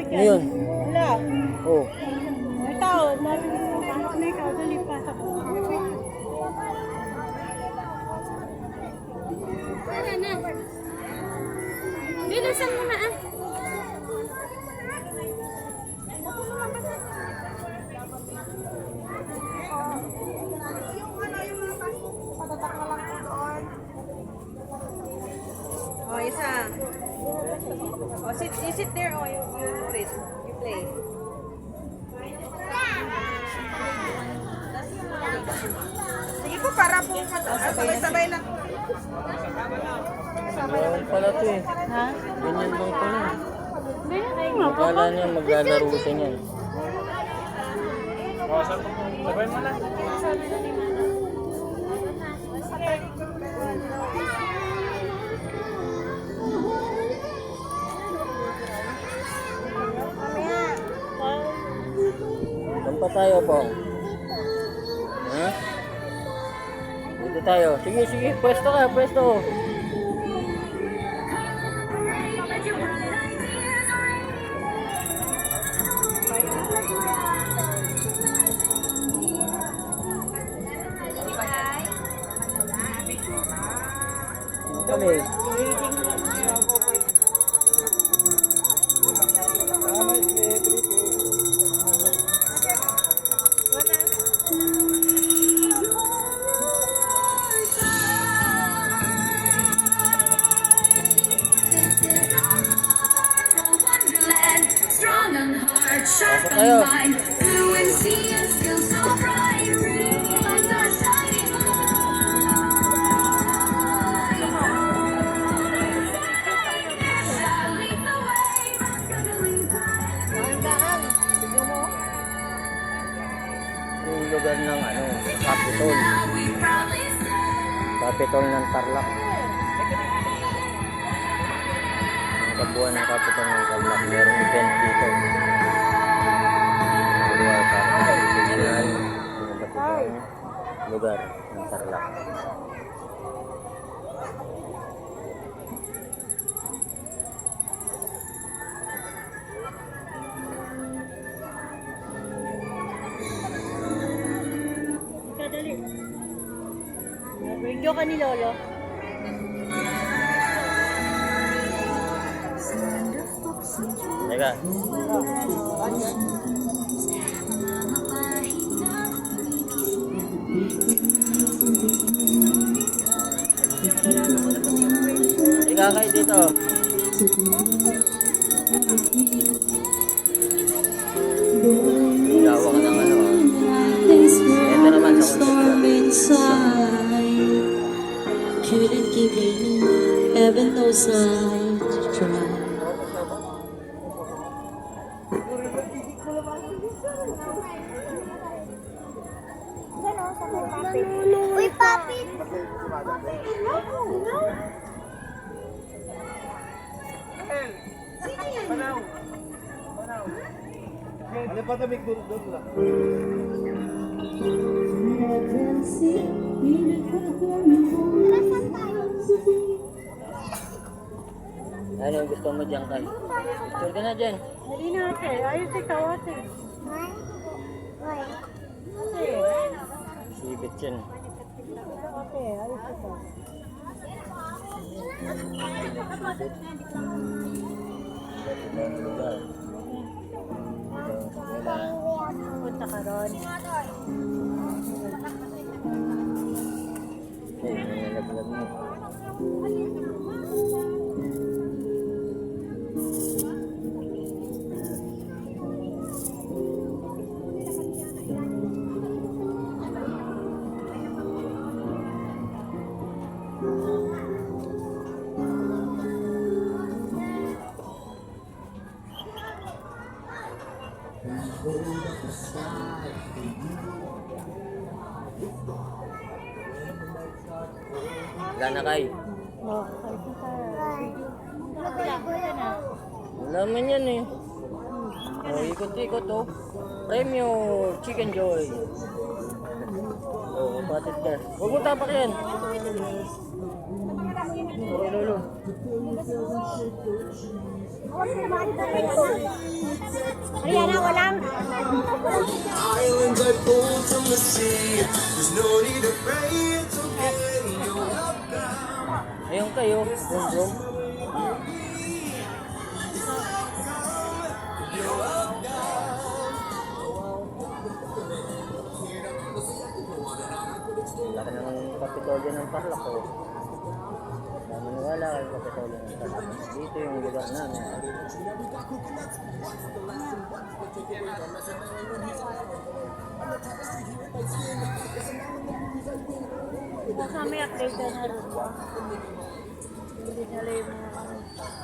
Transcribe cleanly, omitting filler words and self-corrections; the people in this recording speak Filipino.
Ano yun? Wala. Oh. May tao. Parang may tao. Dali pa sa Tara na. Bilisan mo na ah. Oh, isa. Oh, you sit there. Oh, you read. You play. Sige po, para po sabay-sabay na. Ganyan pala to eh. Ha? Ganyan lang pala. Ganyan nga po. Akala niya maglalaro siya niyan. Sabay mo na. Saan pa tayo po? Ha? Dito tayo. Sige, sige. Pwesto ka, pwesto. Kami. Strong on heart, sharp Pasok tayo. on mind, fluency and skill so bright. Lights are shining shall lead the way, scuttling past. Yung lugar ng ano, Capitol. Now we proudly stand. Capitol ng Tarlac. Ang kabuuan ng Capitol ng Tarlac. Merong event dito. Kaya para tignan yung iba't ibang lugar ng Tarlac. Kadali. Video ka ni Lolo. Teka. Teka kayo dito. Gawa ka ng ano. Ito naman sa konsepto. Couldn't give in, heaven knows I tried. Uy, papi! Ano pa tamig doon lang? Ano yung gusto mo dyan kay? Picture ka na dyan. Dali na ate. Ayos ikaw ate. Sibit yan. Ate, ayos ikaw. Ibang lugar. Punta ka ron. Okay, nalaglag mo. Wala na kay. Oh, ayos na tayo. Wala na. Wala man yan eh. Oh, ikot-ikot oh. Premyo Chicken Joy. Oo, kapatid ka. Huwag mo tapak yan. Oo, lolo. Ariana, walang. Islands are cold from the sea. There's no need to pray, it's okay. You're up now. Ayun kayo. Brum brum. Laki ng Kapitolyo ng Tarlac ko. Maniwala kayo Kapitolyo ng Tarlac. Dito yung lugar namin. Baka may update na rin. Hindi na lang yung mga